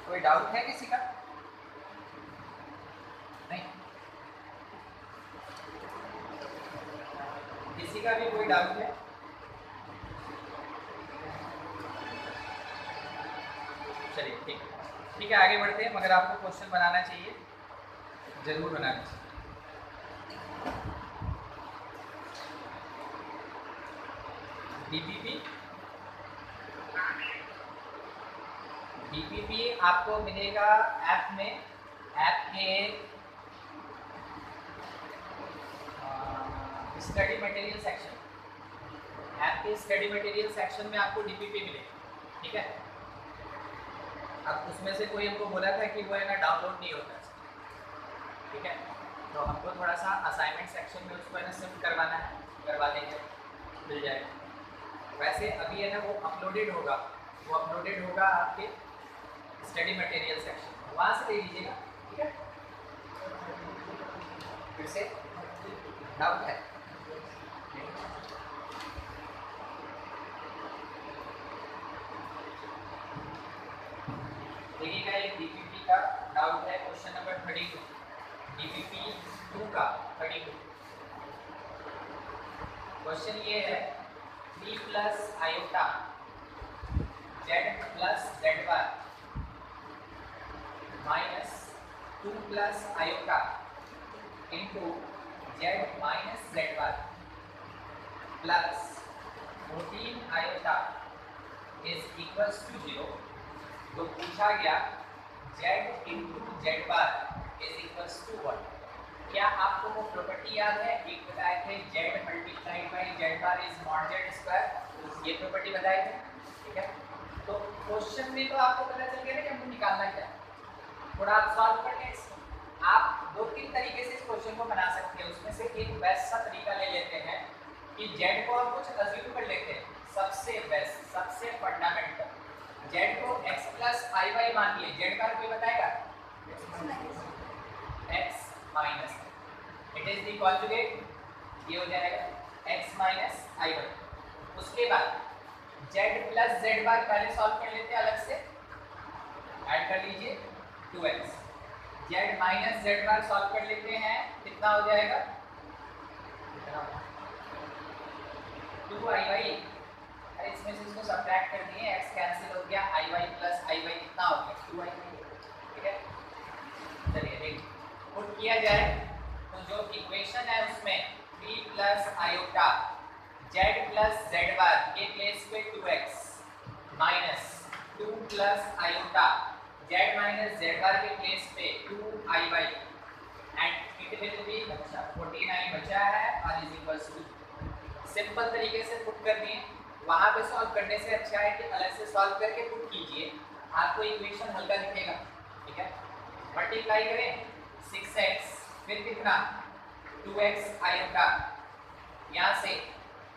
कोई डाउट है किसी का? नहीं, किसी का भी कोई डाउट है? चलिए ठीक है, ठीक है, आगे बढ़ते हैं। मगर आपको क्वेश्चन बनाना चाहिए, जरूर बनाना चाहिए। डीपीपी, डीपीपी आपको मिलेगा ऐप में, ऐप के स्टडी मटेरियल सेक्शन, ऐप के स्टडी मटेरियल सेक्शन में आपको डीपीपी मिलेगा। ठीक है, अब उसमें से कोई हमको बोला था कि वो है ना डाउनलोड नहीं होता। ठीक है, तो हमको थोड़ा सा असाइनमेंट सेक्शन में उसको है ना शिफ्ट करवाना है, करवा देंगे, मिल जाएगा। वैसे अभी है ना वो अपलोडेड होगा, वो अपलोडेड होगा आपके स्टडी मटेरियल सेक्शन, वहाँ से ले लीजिएगा। ठीक है, फिर से डाउट है? देखिएगा, एक डीपीपी का डाउट है, क्वेश्चन नंबर 32, डीपीपी 2 का 32। क्वेश्चन ये है 3 plus iota Z plus Z bar minus 2 plus iota into Z minus Z bar plus 14 iota is equals to 0। तो पूछा गया z into Z bar is equals to 1। क्या आपको वो प्रॉपर्टी याद है? एक बताए थे z multiplied by Z bar is mod Z square, ये प्रॉपर्टी बताए थे। ठीक है, तो क्वेश्चन में तो आपको पता चल गया ना कि हमको निकालना क्या है। थोड़ा आप सॉल्व कर लें, आप 2-3 तरीके से इस क्वेश्चन को बना सकते हैं। उसमें से एक बेस्ट सा तरीका ले लेते हैं कि z को हम कुछ अज्यूम कर लेते हैं, सबसे बेस्ट, सबसे फंडामेंटल। z को x प्लस आई वाई मान लिए, z का कोई बताएगा? x minus, it is the conjugate, ये हो जाएगा x माइनस आई वाई। उसके बाद z प्लस z बार पहले सॉल्व कर लेते हैं अलग से, ऐड कर लीजिए 2x, z माइनस z बार सॉल्व कर लेते हैं, कितना हो जाएगा? 2i y। अरे इसमें से इसको सब्ट्रैक्ट कर दिए, x कैंसिल हो गया, i y plus i y कितना हो गया? 2i y। ठीक है, चलिए देख पुट किया जाए तो जो इक्वेशन है उसमें 3 plus iota z plus z बार के प्लेस पे 2x minus 2 plus iota z minus z बार के प्लेस पे 2i y and it will B 14i बचा है और इज इक्वल्स टू, सिंपल तरीके से पुट कर दिए। वहां पे सॉल्व करने से अच्छा है कि अलग से सॉल्व करके पुट कीजिए, आपको इक्वेशन हल्का दिखेगा। ठीक है, मल्टीप्लाई करें 6x, फिर कितना 2x आयोटा, यहाँ से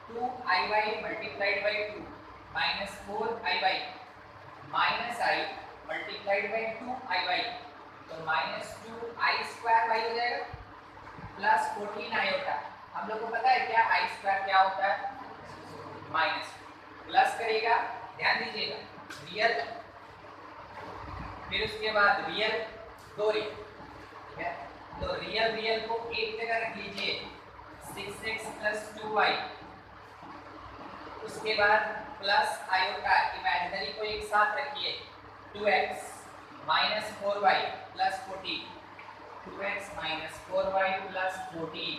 2iy multiplied by 2 minus 4iy minus i multiplied by 2iy, तो माइनस 2i स्क्वायर y हो जाएगा प्लस 14 आयोटा। हम लोग को पता है क्या i स्क्वायर क्या होता है? माइनस, प्लस करेगा, ध्यान दीजिएगा, रियल, फिर उसके बाद रियल, दो रियल। ठीक है, तो रियल रियल को एक जगह रख लीजिए, 6x प्लस 2y, उसके बाद प्लस आयोटा, इमेजिनरी को एक साथ रखिए, 2x minus 4y plus 14, 2x minus 4y plus 14,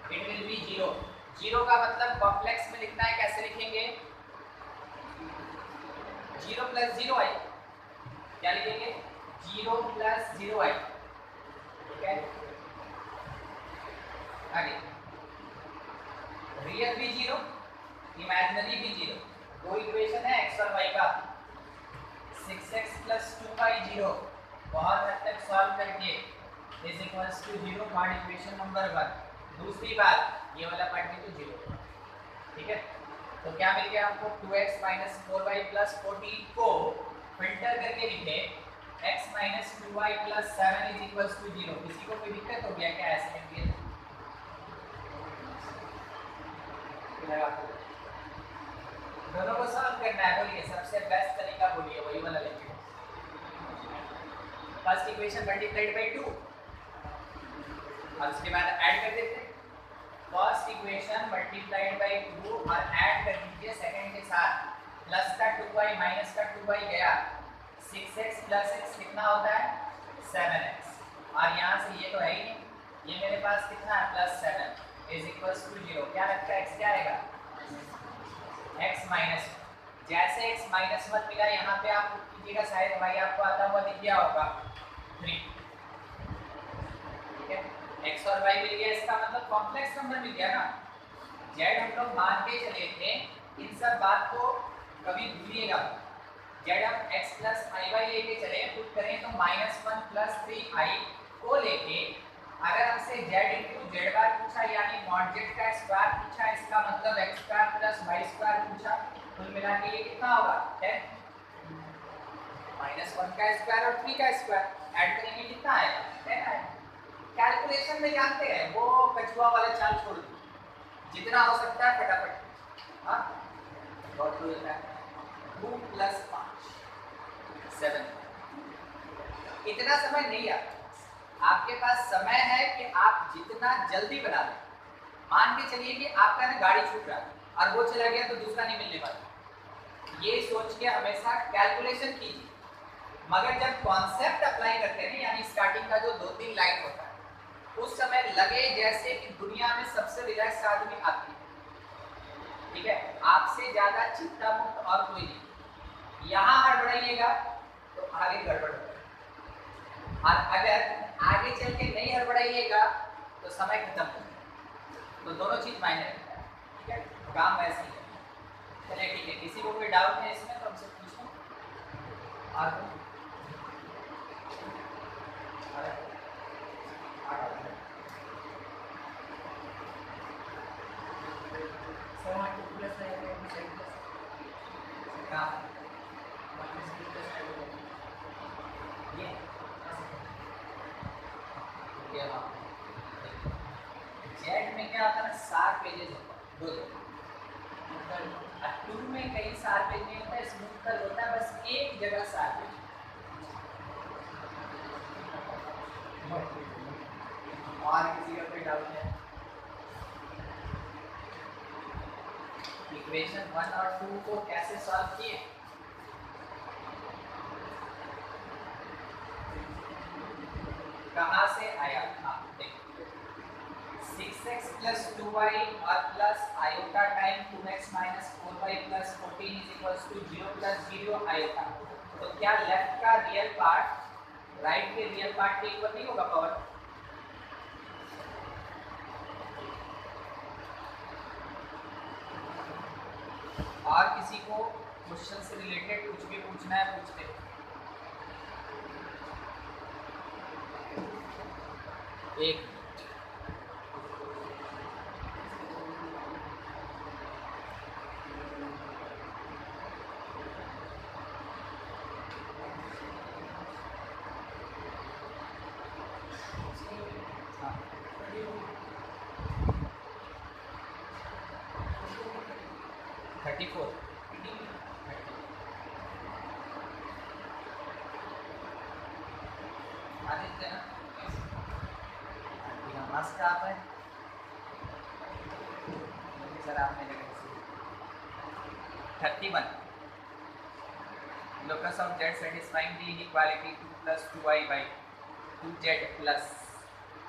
it will B 0। 0 का मतलब कॉम्प्लेक्स में लिखना है, कैसे लिखेंगे? 0 प्लस 0i, क्या लिखेंगे? 0 प्लस 0i। ठीक है, आगे रियल भी 0, इमेजिनरी भी 0, दो इक्वेशन है x और y का, 6x प्लस 2y 0, बहुत हद तक सॉल्व करके is equals to 0 for equation number 1। दूसरी बात, ये वाला पार्ट भी तो 0। ठीक है, तो क्या मिल गया हमको? 2x माइनस 4y प्लस 14 को फिल्टर करके लिखे x minus 2y plus 7 is equals to 0। किसी को कोई दिक्कत हो गया क्या ऐसे लिख दिए? दोनों को सॉल्व करना है, बोलिए सबसे बेस्ट तरीका, बोलिए वही वाला लिखिए। फर्स्ट इक्वेशन मल्टीप्लाइड बाई 2 और उसके बाद ऐड कर देते हैं। फर्स्ट इक्वेशन मल्टीप्लाइड बाई 2 और ऐड कर दीजिए सेकंड के साथ। प्लस का 2y माइनस का 2y गया, 6x प्लस x कितना होता है 7x, और यहाँ से ये तो है ही नहीं, ये मेरे पास कितना है प्लस 7 इज इक्वल्स टू 0। क्या लगता है x क्या आएगा x माइनस। जैसे x माइनस 1 मिला यहाँ पे आप पुट कीजिएगा, शायद भाई आपको आता हुआ दिख गया होगा 3, ठीक है। x और y मिल गया, इसका मतलब कॉम्प्लेक्स नंबर मिल गया ना। z हम लोग मान के चले थे, इन सब बात को कभी भूलिएगा। z हम x प्लस आई वाई लेके चले, पुट करें तो -1 प्लस 3i को लेके अगर हमसे z इंटू जेड बार पूछा यानी मॉड z का स्क्वायर पूछा, इसका मतलब x square plus y square पूछा, कुल मिला के ये कितना होगा 10 -1 का स्क्वायर और 3 का स्क्वायर ऐड करेंगे कितना आएगा 10 आएगा। कैलकुलेशन में जानते हैं वो कछुआ वाला चाल छोड़ दो, जितना हो सकता है फटाफट। हाँ बहुत हो जाता है 2 प्लस 5 7। इतना समय नहीं आता, आपके पास समय है कि आप जितना जल्दी बना लें। मान के चलिए कि आपका ना गाड़ी छूट रहा है और वो चला गया तो दूसरा नहीं मिलने वाला, ये सोच के हमेशा कैलकुलेशन कीजिए। मगर जब कॉन्सेप्ट अप्लाई करते हैं यानी स्टार्टिंग का जो 2-3 लाइन होता है, उस समय लगे जैसे कि दुनिया में सबसे रिलैक्स आदमी आती है, ठीक है। आपसे ज्यादा चिंता मुक्त और कोई नहीं। यहाँ हड़बड़ाइएगा तो आगे गड़बड़ होगा, और अगर आगे चल के नहीं हड़बड़ाइएगा तो समय खत्म हो जाएगा। तो दोनों चीज मायने रखता है, ठीक है। काम वैसे ही है। चलिए ठीक है, किसी को कोई डाउट है इसमें तो हमसे पूछो। और जेड में क्या आता है 7 पेजेस होता है, 2 में कई 7 पेज नहीं होता है, स्मूथ कर होता है बस एक जगह 7 पेज। और किसी का कोई डाउट है? इक्वेशन 1 और 2 को कैसे सॉल्व किए? कहाँ से आया? हाँ देखिए 6x प्लस 2y और plus iota time 2x minus 4y plus 14 is equals to 0 plus 0 iota. तो क्या लेफ्ट का रियल पार्ट राइट के रियल पार्ट के इक्वल नहीं होगा पावर? और किसी को क्वेश्चन से रिलेटेड कुछ भी पूछना है पूछ ले। एक 34 आदित्य ना मस्त आप है सर, आपने 31 locus of z satisfying the inequality 2 plus 2y by 2z plus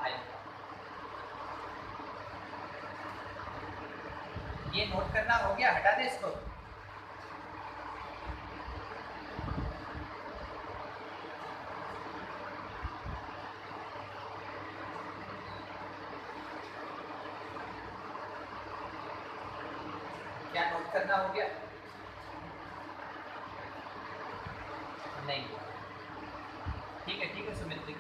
I। ये नोट करना हो गया, हटा दे इसको। क्या नोट करना हो गया? नहीं, ठीक है सुमित की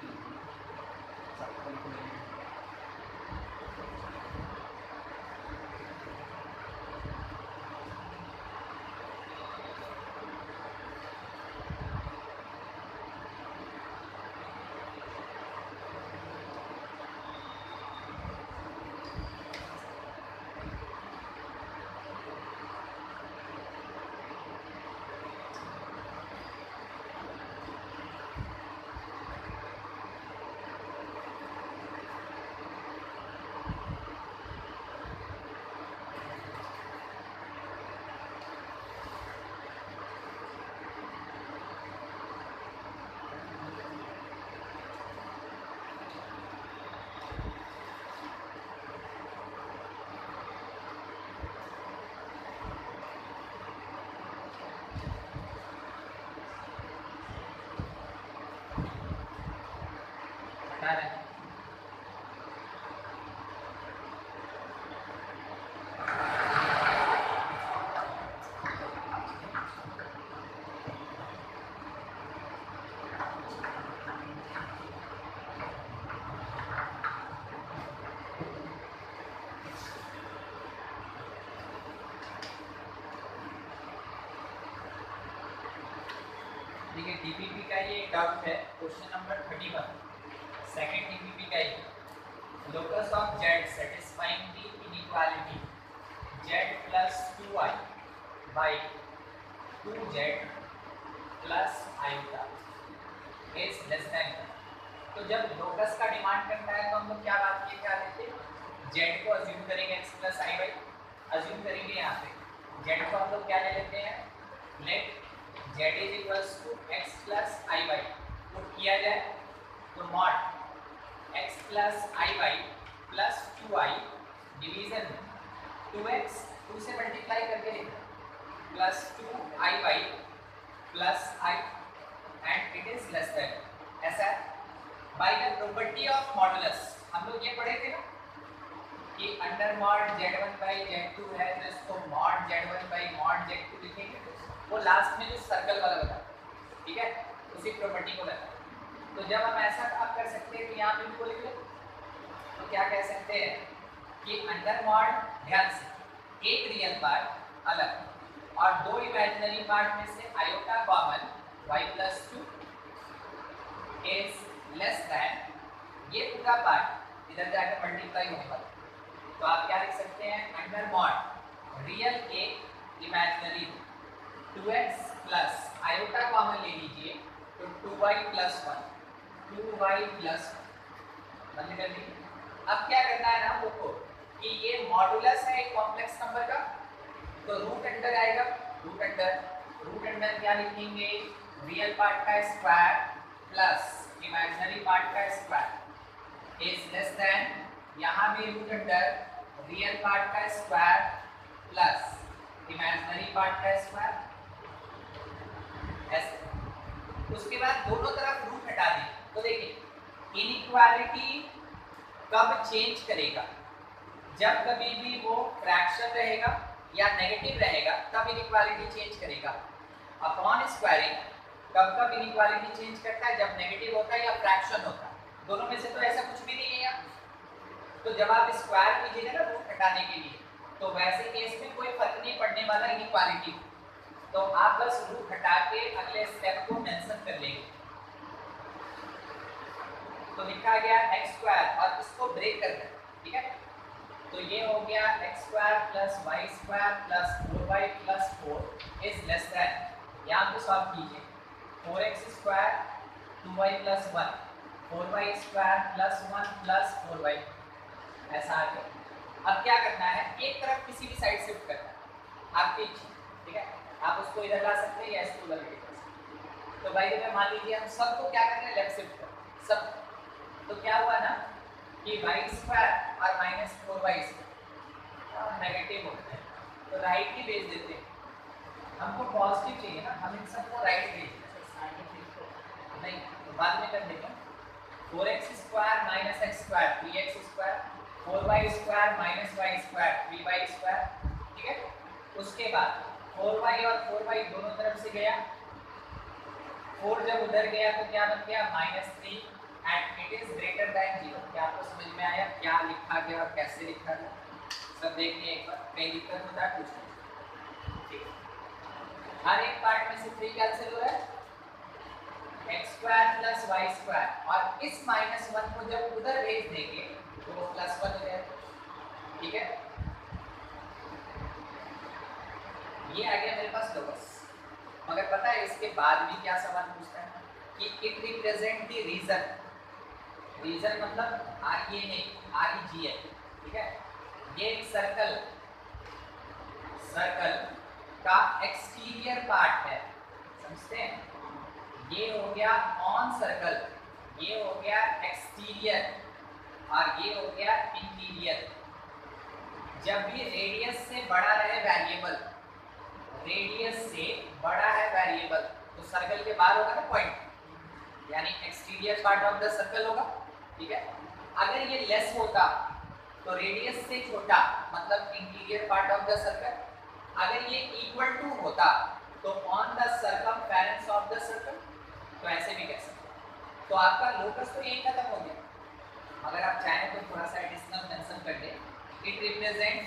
बना रहे हैं। देखिए डीपीपी का ये डाउट है, क्वेश्चन नंबर 31 सेकंड डीपीपी का ये locus of z satisfying the inequality z plus 2i by 2z plus iota is less than। तो जब लोकस का डिमांड करता है तो हम लोग क्या बात किए, क्या लेते हैं, z को अज्यूम करेंगे x plus i by, assume करेंगे यहाँ पे z को हम लोग क्या ले लेते हैं, let z is equals to x plus i y, put किया जाए तो mod x plus i y plus 2i division 2x 2 से मल्टीप्लाई करके लिखना plus 2i y plus i and it is less than, ऐसा by the property of modulus. हम लोग ये पढ़े थे ना कि under mod z1 by z2 है तो इसको mod z1 by mod z2 लिखेंगे, वो लास्ट में जो सर्कल वाला बता, ठीक है, उसी प्रॉपर्टी को लगा। तो जब हम ऐसा आप कर सकते हैं तो यहाँ पे भी लिख लो, तो क्या कह सकते हैं कि अंडर मॉड, ध्यान से एक रियल पार्ट अलग और दो इमेजिनरी पार्ट में से iota common y plus 2 is less then, ये पूरा पार्ट इधर जाकर मल्टीप्लाई होने वाला, तो आप क्या लिख सकते हैं, under mod real a imaginary 2x plus iota common ले लीजिए तो 2y प्लस 1 2y प्लस 1 बंद कर दीजिए। अब क्या करना है ना हम लोग को कि ये मॉडुलस है एक कॉम्प्लेक्स नंबर का, तो रूट अंडर आएगा, रूट अंडर क्या लिखेंगे, रियल पार्ट का स्क्वायर प्लस इमेजिनरी पार्ट का स्क्वायर इज लेस देन, यहाँ भी रूट अंडर रियल पार्ट का स्क्वायर प्लस इमेजिनरी पार्ट का स्क्वायर, ऐसे। उसके बाद दोनों तरफ रूट हटा दें तो देखिए इनइक्वालिटी कब चेंज करेगा, जब कभी भी वो फ्रैक्शन रहेगा या नेगेटिव रहेगा तब इनइक्वालिटी चेंज करेगा। अपॉन स्क्वायरिंग कब कब इनइक्वालिटी चेंज करता है, जब नेगेटिव होता है या फ्रैक्शन होता है, दोनों में से तो ऐसा कुछ भी नहीं है यहाँ। तो जब आप स्क्वायर कीजिएगा ना रूट हटाने के लिए, तो वैसे केस में कोई फर्क नहीं पड़ने वाला इनइक्वालिटी, तो आप बस रूट हटा के अगले स्टेप को मेंशन कर लेंगे। तो लिखा गया x स्क्वायर और इसको ब्रेक करना है, ठीक है, तो ये हो गया x square plus y square plus 4y plus 4 is less then, यहाँ पे सॉल्व कीजिए 4x square 2y plus 1 4y square plus 1 plus 4y, ऐसा आ गया। अब क्या करना है, एक तरफ किसी भी साइड शिफ्ट करना है, आपकी इच्छा, ठीक है, आप उसको इधर ला सकते हैं या इसको उधर ले सकते हैं। तो भाई जब मान लीजिए हम सबको क्या करना है, लेफ्ट शिफ्ट कर सब, तो क्या हुआ ना कि y स्क्वायर और माइनस 4y स्क्वायर नेगेटिव होता है, तो राइट ही भेज देते हैं, हमको पॉजिटिव चाहिए ना, हम इन सबको राइट भेज नहीं, तो बाद में कर देंगे 4x square minus x square 3x square 4y square minus y square 3y square, ठीक है। उसके बाद 4y और 4y दोनों तरफ से गया, 4 जब उधर गया तो क्या बन गया -3 and it is greater than 0। क्या आपको समझ में आया क्या लिखा गया और कैसे लिखा गया, सब देखिए एक बार, कहीं दिक्कत होता है पूछना, ठीक है। हर एक पार्ट में से 3 कैंसिल हो रहा है, x square plus y square, और इस -1 को जब उधर भेज देंगे तो वो +1 हो जाएगा, ठीक है। ये आ गया मेरे पास लोकस, मगर पता है इसके बाद भी क्या सवाल पूछता है कि it represent the region, region मतलब आर ये नहीं आर जी है, ठीक है। ये एक सर्कल का एक्सटीरियर पार्ट है, समझते हैं, ये हो गया ऑन सर्कल, ये हो गया एक्सटीरियर और ये हो गया इंटीरियर। जब भी रेडियस से बड़ा रहे वेरिएबल, रेडियस से बड़ा है वेरिएबल, तो सर्कल के बाहर होगा ना पॉइंट, यानी exterior part of the circle होगा, ठीक है। अगर ये लेस होता तो रेडियस से छोटा मतलब interior part of the circle. अगर ये इक्वल टू होता तो on the circumference of the circle, तो ऐसे भी कह सकते। तो आपका लोकस तो यही खत्म हो गया। अगर आप चाहें तो थोड़ा सा एडिशनल मेंशन कर दें, it represent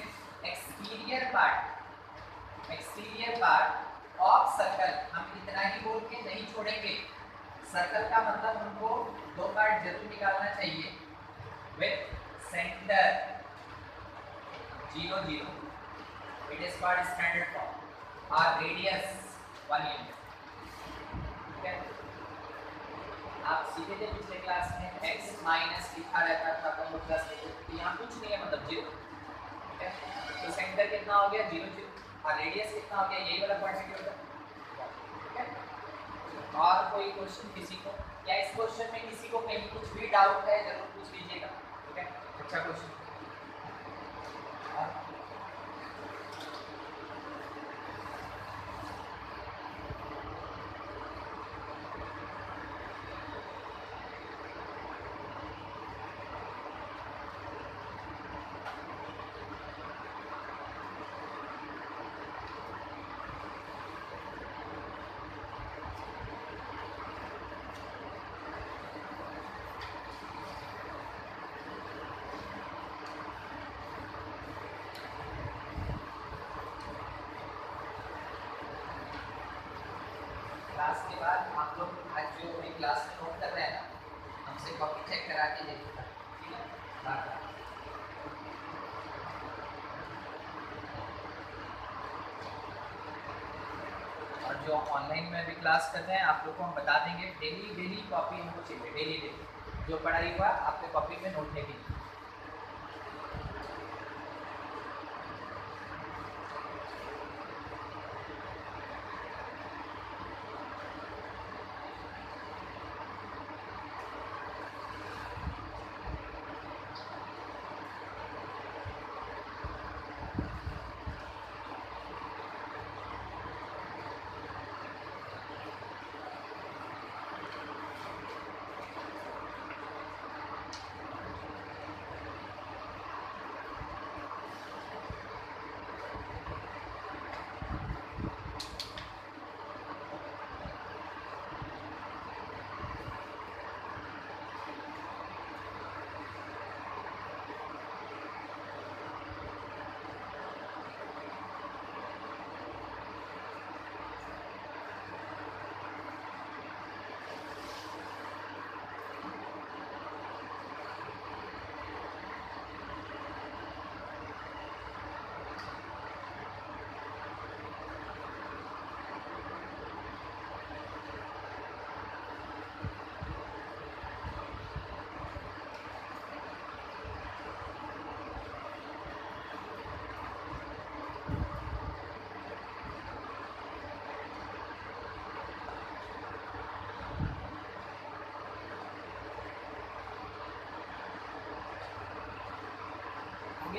exterior part of circle. हम इतना ही बोल के नहीं छोड़ेंगे, सर्कल का मतलब हमको दो पार्ट जरूर निकालना चाहिए with centre 0 0, it is called standard form, और रेडियस 1 यूनिट। ठीक है, आप सीधे थे पिछले क्लास में x माइनस लिखा रहता था तो हम प्लस लेते थे, यहाँ कुछ नहीं है मतलब 0। ठीक है, तो सेंटर कितना हो गया 0 0, और रेडियस कितना हो गया, यही वाला क्वांटिटी होता है। ठीक है, और कोई क्वेश्चन किसी को, या इस क्वेश्चन में किसी को कहीं कुछ भी डाउट है जरूर पूछ लीजिएगा। ठीक है, अच्छा क्वेश्चन। क्लास के बाद आप लोग आज जो अपनी क्लास में नोट कर रहे हैं ना, हमसे कॉपी चेक करा के देखिएगा। ठीक है, और जो ऑनलाइन में भी क्लास कर रहे हैं आप लोग को हम बता देंगे, डेली कॉपी हमको चाहिए, डेली जो पढ़ाई हुआ आपके कॉपी में नोट लेके।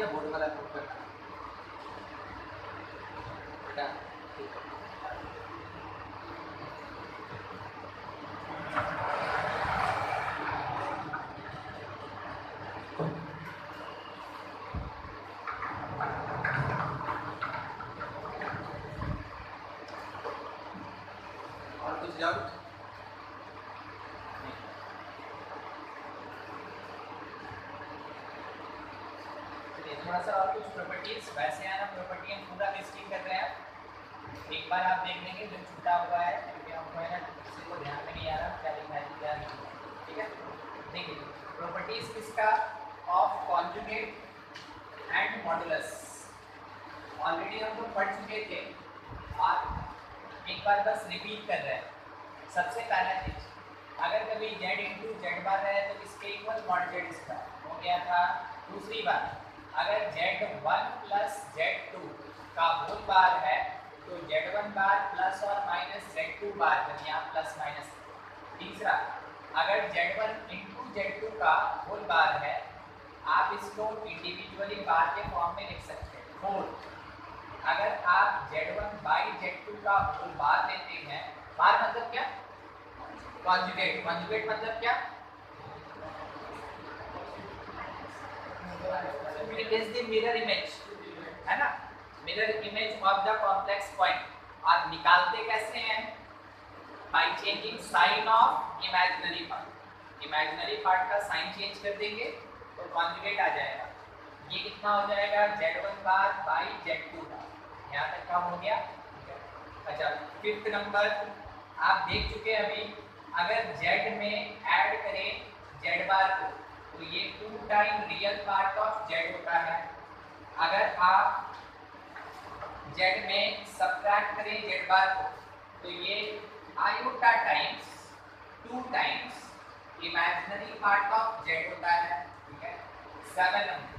बोर्ड वाला नोट करना बेटा। और कुछ डाउट? थोड़ा सा और कुछ प्रॉपर्टीज, वैसे है ना प्रॉपर्टी हम पूरा लिस्टिंग कर रहे हैं, एक बार आप देख लेंगे जो छूटा हुआ है, क्योंकि हमको है ना किसी को ध्यान में नहीं आ रहा क्या लिखा है क्या नहीं। ठीक है, देखिए प्रॉपर्टीज किसका, of conjugate and modulus, already हम लोग पढ़ चुके थे और एक बार बस रिपीट कर रहे हैं। सबसे पहला चीज, अगर कभी z इंटू जेड बार है तो इसके इक्वल मॉड जेड इसका हो गया था। दूसरी बात, अगर z1 प्लस z2 का होल बार है तो z1 बार प्लस और माइनस z2 बार, यानी यहाँ प्लस माइनस। तीसरा, अगर z1 इंटू z2 का होल बार है, आप इसको इंडिविजुअली बार के फॉर्म में लिख सकते हैं। फोर्थ, अगर आप z1 बाई z2 का होल बार लेते हैं, बार मतलब क्या, कॉन्जुगेट, कॉन्जुगेट मतलब क्या, it is the mirror image, है ना, mirror image of the complex point. और निकालते कैसे हैं? By changing sign of imaginary part. Imaginary part का साइन चेंज कर देंगे तो कॉन्जुगेट आ जाएगा। ये कितना हो जाएगा? Z1 बार बाई Z2 बार। यहाँ तक काम हो गया। अच्छा, फिफ्थ नंबर आप देख चुके हैं अभी, अगर Z में ऐड करें Z बार को तो ये 2 time real part of Z होता है। अगर आप Z में सब्ट्रैक्ट करें Z बार को तो ये iota times 2 times imaginary part of Z होता है। ठीक है। 7 नंबर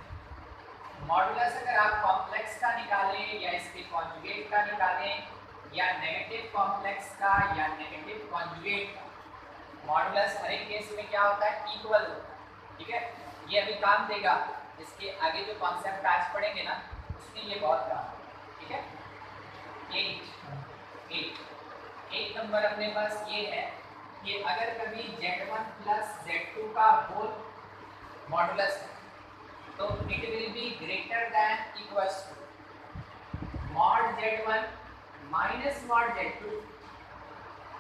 मॉडुलस, अगर आप कॉम्प्लेक्स का निकालें या इसके कॉन्जुगेट का निकालें या नेगेटिव कॉम्प्लेक्स का या नेगेटिव कॉन्जुगेट का, मॉडुलस हर एक केस में क्या होता है? इक्वल होता है। ठीक है। ये अभी काम देगा, इसके आगे जो कॉन्सेप्ट आज पढ़ेंगे ना उसमें ये बहुत काम देगा। ठीक है। 8 नंबर अपने पास ये है कि अगर कभी Z1 प्लस Z2 का होल मॉडुलस है तो it will be greater than equals to mod Z1 माइनस मॉड Z2।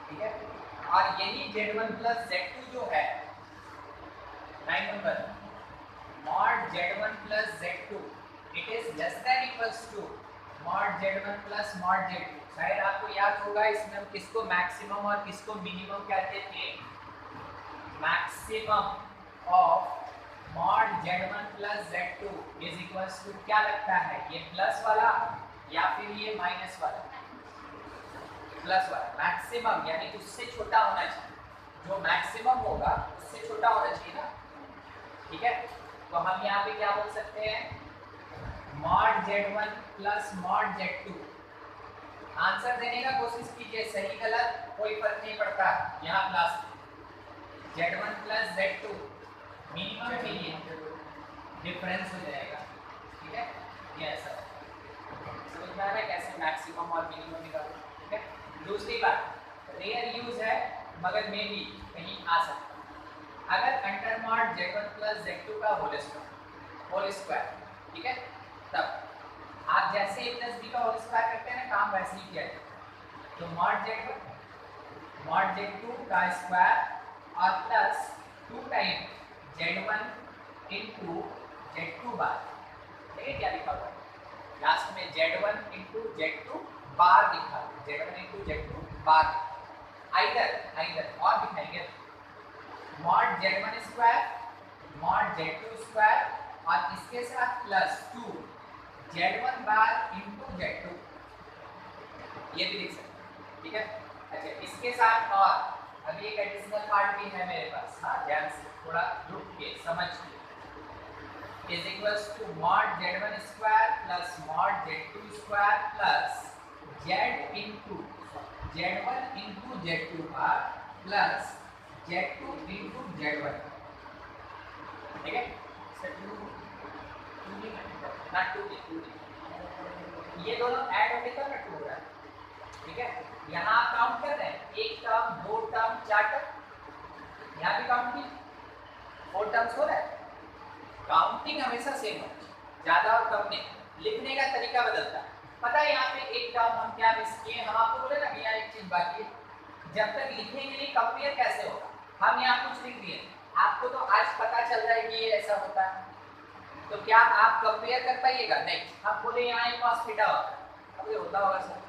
ठीक है। और यही Z1 प्लस Z2 जो है 9 number mod Z1 plus Z2 it is less than equals to mod Z1 plus mod Z2। शायद आपको याद होगा इसमें हम किसको मैक्सिमम और किसको मिनिमम कहते थे? Maximum of mod Z1 plus Z2 is equals to क्या लगता है? ये प्लस वाला या फिर ये माइनस वाला? प्लस वाला। मैक्सिमम यानी उससे छोटा होना चाहिए, जो मैक्सिमम होगा उससे छोटा होना चाहिए ना। ठीक है। तो हम यहाँ पे क्या बोल सकते हैं? Mod Z1 plus mod Z2। Answer देने का कोशिश कीजिए, सही गलत कोई फर्क नहीं पड़ता यहाँ क्लास में। Z1 प्लस Z2 मिनिमम के लिए डिफरेंस हो जाएगा। ठीक है। ये ऐसा समझ में आ रहा है कैसे मैक्सिमम और मिनिमम निकालना। ठीक है। दूसरी बात, रेयर यूज है मगर में भी कहीं आ सकता है। अगर under mod Z1 plus Z2 का होल स्क्वायर, ठीक है, तब आप जैसे a प्लस b का होल स्क्वायर करते हैं ना, काम वैसे ही किया जाए। तो मॉड Z1 मॉड Z2 का स्क्वायर और plus 2 time Z1 into Z2 बार। देखिए क्या लिखा हुआ है लास्ट में? Z1 इंटू Z2 बार लिखा है। Z1 इंटू Z2 बार। आइदर और दिखाएंगे mod Z1 square mod Z2 square और इसके साथ plus 2 Z1 bar into Z2, ये भी लिख सकते हैं। ठीक है। अच्छा, इसके साथ और अभी एक एडिशनल पार्ट भी है मेरे पास। हाँ, ध्यान से थोड़ा रुक के समझ के। Is equals to mod Z1 square plus mod Z2 square plus Z1 into Z2 bar plus Z2 into Z1। ठीक है। ना 2 ये दोनों ऐड होके तब ना 2 हो रहा है। ठीक है। यहाँ आप काउंट कर रहे हैं, 1 टर्म 2 टर्म 4 टर्म, यहाँ भी काउंट की 4 टर्म्स हो रहा है। काउंटिंग हमेशा सेम हो, ज्यादा और कम नहीं, लिखने का तरीका बदलता है। पता है यहाँ पे एक टर्म हम क्या मिस किए? हम आपको बोले ना कि यहाँ एक चीज बाकी है, जब तक लिखने के लिए कंपेयर कैसे होगा, हम यहाँ कुछ लिख दिए, आपको तो आज पता चल रहा है कि ये ऐसा होता है, तो क्या आप कंपेयर कर पाइएगा? नहीं। हम बोले यहाँ एक cos थीटा होता है, अब ये होता होगा सर,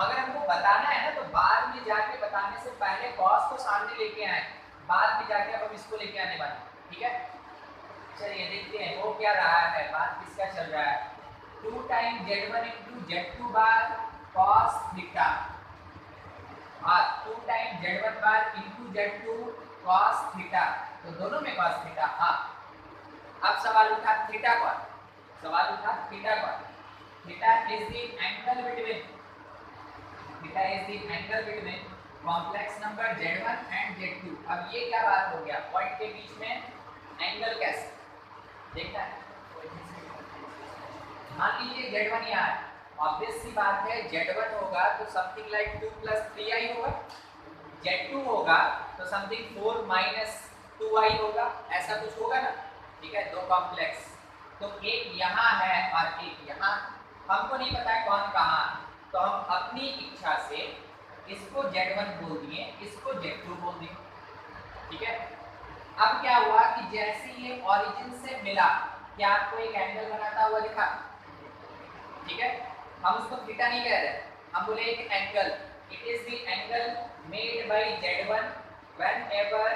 मगर हमको बताना है ना, तो बाद में जाके बताने से पहले cos को सामने लेके आए, बाद में जाके अब हम इसको लेके आने वाले। ठीक है। चलिए देखते हैं वो क्या रहा है, बात किसका चल रहा है। 2 टाइम Z1 इंटू Z2 बार cos थीटा और 2 time Z1 bar into Z2 cos theta, तो दोनों में cos थीटा। हाँ, अब सवाल उठा थीटा कौन? सवाल उठा थीटा कौन? Theta is the angle between complex number Z1 and Z2। अब ये क्या बात हो गया? पॉइंट के बीच में एंगल कैसे देखना है? मान लीजिए Z1 यहाँ है, ऑब्वियस सी बात है Z1 होगा तो समथिंग लाइक 2 + 3i होगा, Z2 होगा तो समथिंग 4 - 2i होगा, ऐसा कुछ होगा ना। ठीक है, दो कॉम्प्लेक्स, तो एक यहाँ है और एक यहाँ, हमको नहीं पता है कौन कहाँ, तो हम अपनी इच्छा से इसको Z1 बोल दिए, इसको Z2 बोल दिए, ठीक है। अब क्या हुआ कि जैसे ये ओरिजिन से मिला, क्या आपको एक एंगल बनाता हुआ दिखा, ठीक है, हम उसको थीटा नहीं कह रहे, हम बोले एक angle, it is the angle made by Z1 whenever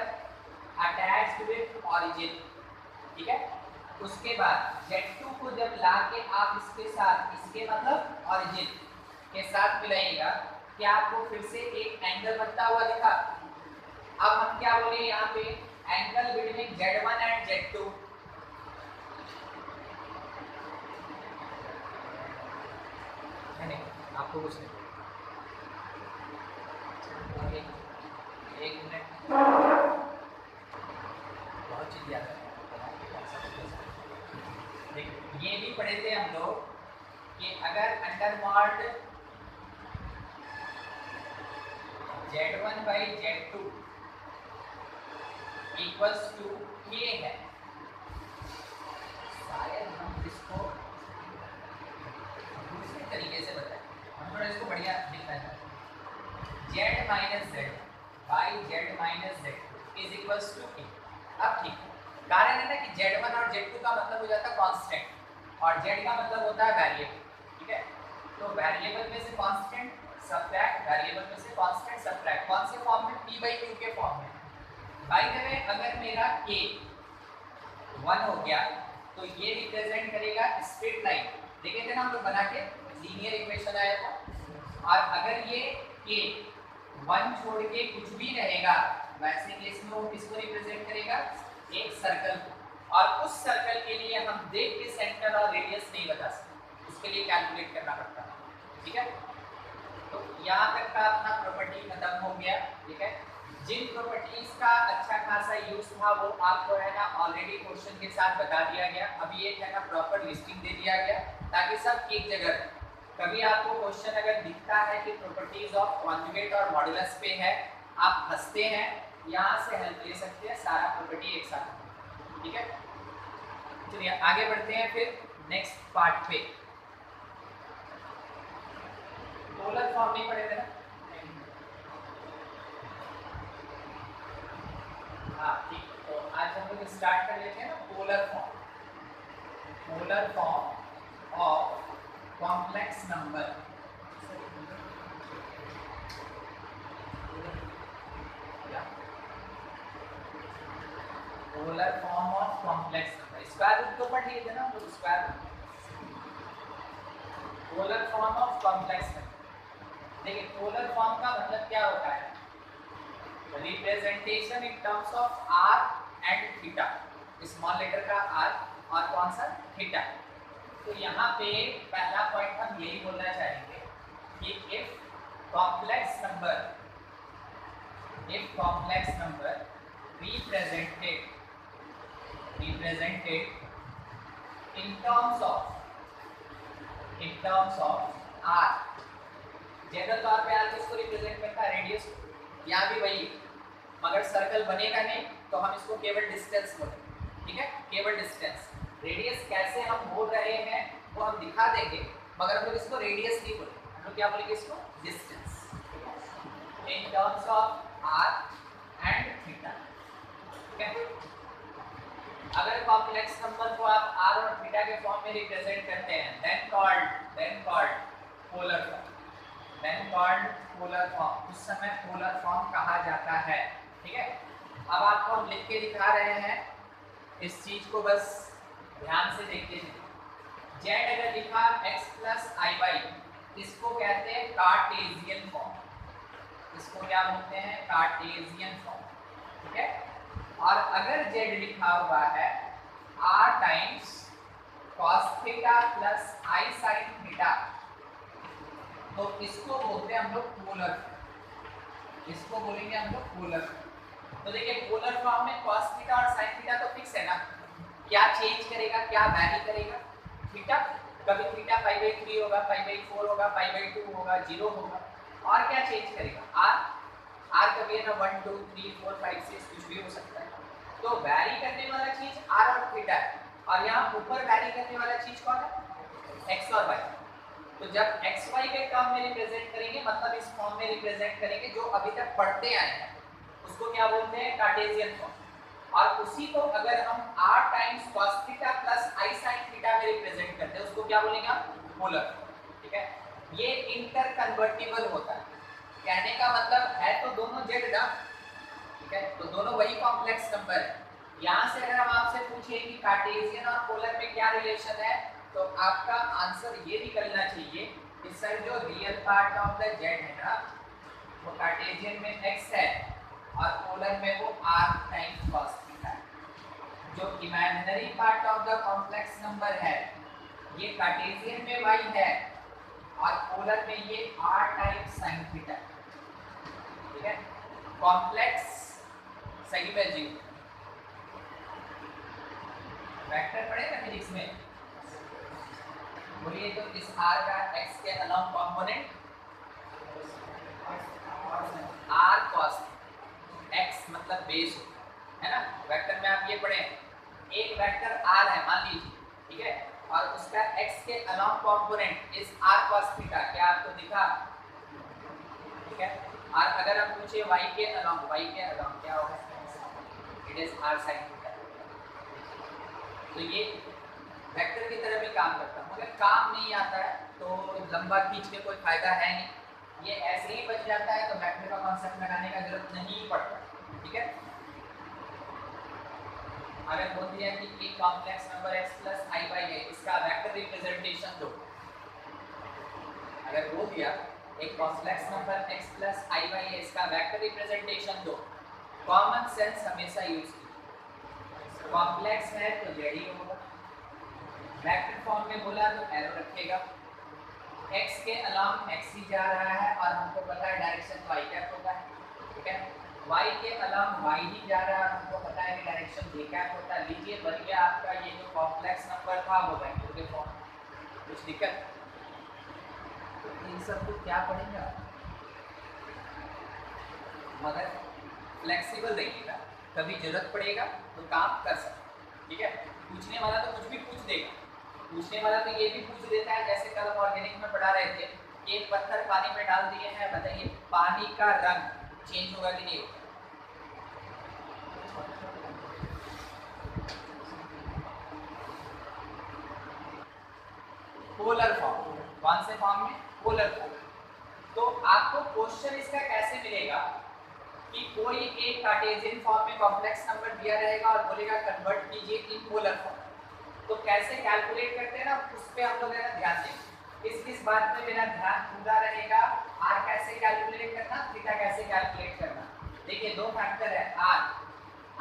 attached with origin, ठीक है। उसके बाद Z2 को जब लाके आप इसके साथ, इसके मतलब ओरिजिन के साथ मिलाइएगा, क्या आपको फिर से एक एंगल बनता हुआ दिखा। अब हम क्या बोले यहाँ पे, angle between Z1 and Z2, नहीं आपको कुछ नहीं, एक मिनट, बहुत चीज याद है, ये भी पढ़े थे हम लोग कि अगर under mod Z1 by Z2 equals to K है, शायद हम इसको दूसरे तरीके से बताएं, हम थोड़ा इसको बढ़िया लिखना है, Z minus Z by Z minus Z2 is equals to K। अब ठीक, कारण है ना कि Z1 और Z2 का मतलब हो जाता है कांस्टेंट और Z का मतलब होता है वेरिएबल, ठीक है। तो वेरिएबल में से कांस्टेंट सबट्रैक्ट, वेरिएबल में से कांस्टेंट सबट्रैक्ट, कौन से फॉर्म में, P/Q के फॉर्म में। बाय द वे अगर मेरा K 1 हो गया तो ये रिप्रेजेंट करेगा स्ट्रेट लाइन, देखे थे ना हम लोग बना के, लीनियर इक्वेशन आया था। और अगर ये K 1 छोड़ के कुछ भी रहेगा, वैसे केस में वो किसको रिप्रेजेंट करेगा, एक सर्कल को, और उस सर्कल के लिए हम देख के सेंटर और रेडियस नहीं बता सकते, उसके लिए कैलकुलेट करना पड़ता है, ठीक है। तो यहाँ तक का अपना प्रॉपर्टी खत्म हो गया, ठीक है। जिन प्रॉपर्टीज का अच्छा खासा यूज था वो आपको है ना ऑलरेडी क्वेश्चन के साथ बता दिया गया, अभी एक है ना प्रॉपर लिस्टिंग दे दिया गया ताकि सब एक जगह, कभी आपको क्वेश्चन अगर दिखता है कि प्रॉपर्टीज ऑफ कॉन्जुगेट और मॉडुलस पे है, आप हंसते हैं, यहाँ से हेल्प ले सकते हैं, सारा प्रॉपर्टी एक साथ, ठीक है। चलिए आगे बढ़ते हैं फिर नेक्स्ट पार्ट पे। पोलर फॉर्म नहीं पढ़े थे ना, हाँ ठीक, तो आज हम लोग स्टार्ट कर लेते हैं ना polar form, polar form of complex number, polar form of complex number, square root तो पढ़ लिए थे ना हम लोग, square root, polar form of complex number. देखिए पोलर फॉर्म का मतलब क्या होता है, representation in terms of r and theta, small letter का r और कौन सा थीटा। तो यहाँ पे पहला पॉइंट हम यही बोलना चाहेंगे कि if complex number represented in terms of r, general तौर पे r किसको रिप्रेजेंट करता है, रेडियस को, यहाँ भी वही, मगर सर्कल बनेगा नहीं तो हम इसको केवल डिस्टेंस बोलेंगे, ठीक है, केवल डिस्टेंस। रेडियस कैसे हम बोल रहे हैं वो हम दिखा देंगे, मगर हम लोग इसको रेडियस नहीं बोलेंगे, हम लोग क्या बोलेंगे इसको, distance, in terms of r and theta, ठीक है। अगर कॉम्प्लेक्स नंबर को आप r और थीटा के फॉर्म में रिप्रेजेंट करते हैं देन कॉल्ड पोलर फॉर्म, उस समय पोलर फॉर्म कहा जाता है, ठीक है। अब आपको हम लिख के दिखा रहे हैं, इस चीज को बस ध्यान से देखते हैं। z अगर लिखा x प्लस iy, इसको कहते हैं कार्टेशियन फॉर्म, इसको क्या बोलते हैं, कार्टेशियन फॉर्म, ठीक है। और अगर z लिखा हुआ है r times cos theta plus i sin theta, तो इसको बोलते हैं हम लोग पोलर, इसको बोलेंगे हम लोग पोलर। तो देखिए पोलर फॉर्म में cos थीटा और sin थीटा तो फिक्स है ना, क्या चेंज करेगा, क्या वैरी करेगा, थीटा, कभी थीटा π/3 होगा, π/4 होगा, π/2 होगा, 0 होगा, और क्या चेंज करेगा, r कभी है ना 1 2 3 4 5 6 कुछ भी हो सकता है, तो वैरी करने वाला चीज r और थीटा है, और यहाँ ऊपर वैरी करने वाला चीज कौन है, x और y। तो जब x y के टर्म में रिप्रेजेंट करेंगे, मतलब इस फॉर्म में रिप्रेजेंट करेंगे जो अभी तक पढ़ते आए हैं, उसको क्या बोलते हैं, कार्टेशियन फॉर्म। और उसी को अगर हम r times cos theta plus i sin theta में रिप्रेजेंट करते हैं, उसको क्या बोलेंगे हम, पोलर। ठीक है, ये इंटर कन्वर्टिबल होता है। कहने का मतलब है तो दोनों z ना, ठीक है, तो दोनों वही कॉम्प्लेक्स नंबर है। यहाँ से अगर हम आपसे पूछे कि कार्टेशियन और पोलर में क्या रिलेशन है, तो आपका आंसर ये निकलना चाहिए कि सर जो real part of the z है ना, वो कार्टेशियन में x है और पोलर में वो r टाइम्स cos थीटा है। जो imaginary part of the complex number है, ये कार्टेशियन में y है और पोलर में ये r टाइम्स sin थीटा है। ठीक है, कॉम्प्लेक्स सही में जी वेक्टर पढ़ेगा फिजिक्स में, बोलिए तो इस r का x के along component r cos x मतलब बेस है ना। वेक्टर में आप ये पढ़े, एक वेक्टर r है मान लीजिए, ठीक है, और उसका x के अलोंग कंपोनेंट इस r cos थीटा, क्या आपको दिखा, ठीक है। और अगर हम पूछे y के अलोंग क्या होगा, it is r sin theta. तो ये वेक्टर की तरह भी काम करता है, मगर काम नहीं आता है तो लंबा खींच के कोई फायदा है नहीं, ये ऐसे ही बच जाता है, तो वेक्टर का कॉन्सेप्ट लगाने का जरूरत नहीं पड़ता। ठीक है, अगर बोल दिया कि एक complex number x plus i by है, इसका वेक्टर रिप्रेजेंटेशन दो। अगर बोल दिया एक complex number x plus i by है, इसका वेक्टर रिप्रेजेंटेशन दो। कॉमन सेंस हमेशा यूज कीजिए, कॉम्प्लेक्स है तो z ही होगा, वेक्टर फॉर्म में बोला तो एरो रखेगा, x के अलोंग x ही जा रहा है और हमको पता है डायरेक्शन तो y कैप होता है। ठीक है, y के अलोंग y ही जा रहा है, हमको पता है कि डायरेक्शन j कैप होता है। लीजिए बन गया आपका ये जो कॉम्प्लेक्स नंबर था वो वेक्टर के फॉर्म। कुछ दिक्कत, तो इन सब को क्या पढ़ेंगे मगर फ्लेक्सिबल रहिएगा, कभी जरूरत पड़ेगा तो काम कर सकते। ठीक है, पूछने वाला तो कुछ भी पूछ देगा, पूछने वाला तो ये भी पूछ देता है, जैसे कल हम ऑर्गेनिक में पढ़ा रहे थे, एक पत्थर पानी में डाल दिए हैं, बताइए पानी का रंग चेंज होगा कि नहीं होगा। पोलर फॉर्म, कौन से फॉर्म में, पोलर फॉर्म। तो आपको क्वेश्चन इसका कैसे मिलेगा कि कोई एक कार्टेशियन फॉर्म में कॉम्प्लेक्स नंबर दिया रहेगा और बोलेगा कन्वर्ट कीजिए इन पोलर फॉर्म। तो कैसे कैलकुलेट करते हैं ना, उस पे हम लोग ध्यान देंगे। इस बात पे मेरा ध्यान पूरा रहेगा, r कैसे कैलकुलेट करना, थीटा कैसे कैलकुलेट करना। देखिए दो फैक्टर है,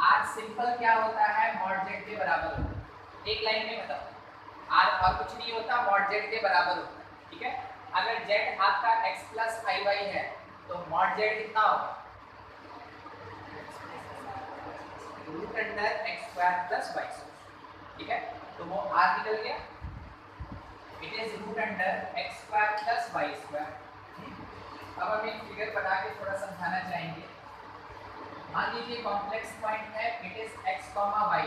r सिंपल क्या होता है, मॉड z के बराबर होता है। एक लाइन में बताओ, r और कुछ नहीं होता, मॉड z के बराबर होता है। ठीक है, अगर z आपका x प्लस i y है तो मॉड z कितना होगा, root under x square plus y square. ठीक है, तो वो r निकल गया, it is root under x square plus y square. अब हम एक फिगर बना के थोड़ा समझाना चाहेंगे। मान लीजिए कॉम्प्लेक्स पॉइंट है, इट इज x y,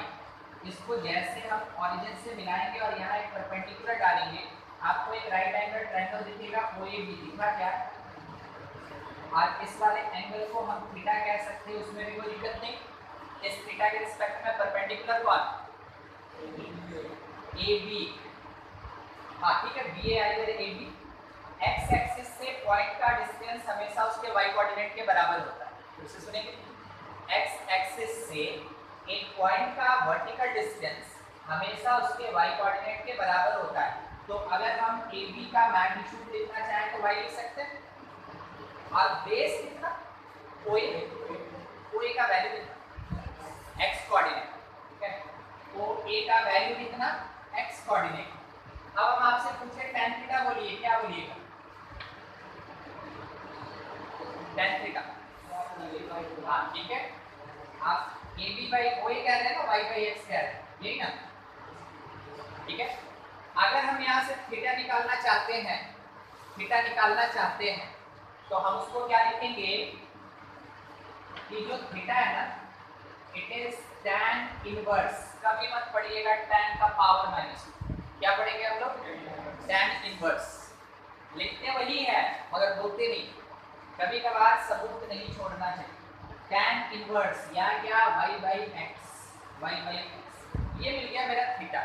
इसको जैसे हम ओरिजिन से मिलाएंगे और यहाँ एक परपेंडिकुलर डालेंगे, आपको एक राइट एंगल ट्रायंगल दिखेगा, OAB दिखा क्या, और इस वाले एंगल को हम थीटा कह सकते हैं, उसमें भी कोई दिक्कत नहीं। इस थीटा के रिस्पेक्ट में परपेंडिकुलर कौन, AB, हाँ ठीक है, BA इधर AB। x एक्सिस से पॉइंट का डिस्टेंस हमेशा उसके y कोऑर्डिनेट के बराबर होता है। फिर से सुनेंगे, x एक्सिस से एक पॉइंट का वर्टिकल डिस्टेंस हमेशा उसके y कोऑर्डिनेट के बराबर होता है। तो अगर हम AB का मैग्नीट्यूड देखना चाहें तो y लिख सकते हैं, और बेस कितना, OA का वैल्यू कितना, x कोऑर्डिनेट। ठीक है, OA का वैल्यू कितना, x कोऑर्डिनेट। अब हम आपसे पूछे tan थीटा, बोलिए क्या बोलिएगा, tan थीटा। हाँ ठीक है, आप AB बाई OA कह रहे हैं ना, y बाई x कह रहे हैं, यही ना। ठीक है, अगर हम यहाँ से थीटा निकालना चाहते हैं तो हम उसको क्या लिखेंगे कि जो थीटा है ना, इट इज tan इनवर्स। कभी मत पढ़िएगा tan का पावर माइनस, क्या पढ़ेंगे हम लोग? tan inverse. लिखते वही है मगर बोलते नहीं, कभी कभार सबूत नहीं छोड़ना चाहिए। tan इनवर्स या क्या y बाई एक्स, ये मिल गया मेरा थीटा।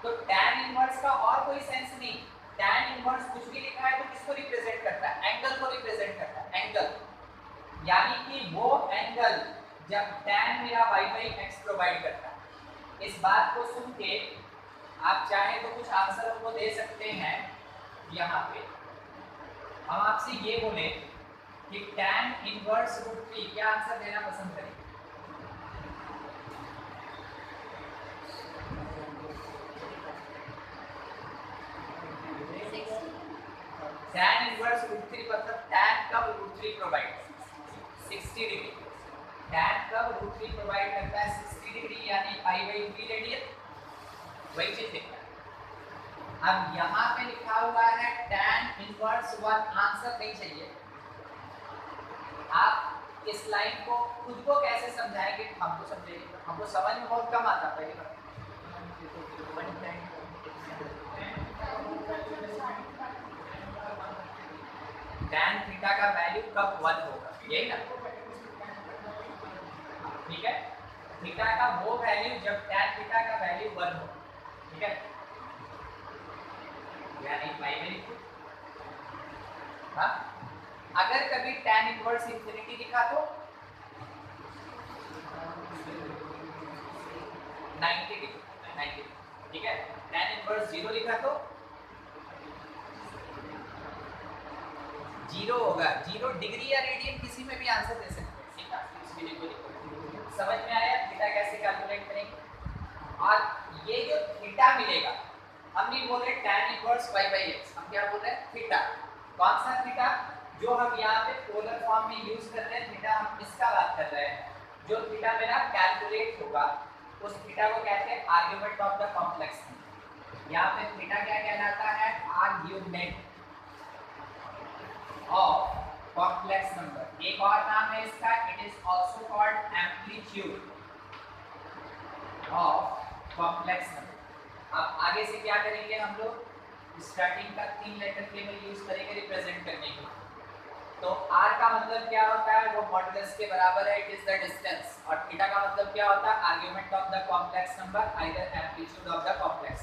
तो tan इनवर्स का और कोई सेंस नहीं। tan इनवर्स कुछ भी लिखा है तो किसको रिप्रेजेंट करता है? एंगल को रिप्रेजेंट करता है, एंगल। यानी कि वो एंगल जब tan मेरा y बाई एक्स प्रोवाइड करता है। इस बात को सुन के आप चाहे तो कुछ आंसर हमको दे सकते हैं। यहाँ पे हम आपसे ये बोले कि tan इनवर्स रूट 3, क्या आंसर देना पसंद करेंगे? tan इनवर्स रूट 3 मतलब tan कब रूट 3 प्रोवाइड? 60 डिग्री। tan कब रूट 3 प्रोवाइड करता है? 60 डिग्री, यानी पाई बाई 3 रेडियन। वही चीज देखना। अब यहाँ पे लिखा हुआ है tan इनवर्स 1, आंसर नहीं चाहिए। आप इस लाइन को खुद को कैसे समझाएंगे? हमको समझेंगे, हमको समझ में बहुत कम आता पहली बार। tan थीटा का वैल्यू कब 1 होगा, यही ना? ठीक है, थीटा का वो वैल्यू जब tan थीटा का वैल्यू 1 हो, ठीक है, यानी पाई बाई 2। हाँ, अगर कभी tan इनवर्स इंफिनिटी लिखा तो 90 डिग्री, 90, ठीक है। tan इनवर्स 0 लिखा तो 0 होगा। 0 डिग्री या रेडियन किसी में भी आंसर दे सकते हैं, ठीक है। इस वीडियो को देखो, समझ में आया थीटा कैसे कैलकुलेट करेंगे। और ये जो थीटा मिलेगा, हम नहीं बोल रहे tan inverse y by x, हम क्या बोल रहे हैं? थीटा। कौन सा थीटा? जो हम यहाँ पे पोलर फॉर्म में यूज कर रहे हैं थीटा, हम इसका बात कर रहे हैं। जो थीटा मेरा कैलकुलेट होगा उस थीटा को कहते हैं argument of the complex number. यहाँ पे थीटा क्या कहलाता है? Argument of complex number. एक और नाम है इसका, it is also called amplitude of complex number. अब आगे से क्या करेंगे हम लोग? स्टार्टिंग का 3 लेटर केवल यूज करेंगे रिप्रेजेंट करने के लिए। तो r का मतलब क्या होता है? वो मॉडुलस के बराबर है, इट इज द डिस्टेंस। और थीटा का मतलब क्या होता है? Argument of the complex number, either amplitude of the complex.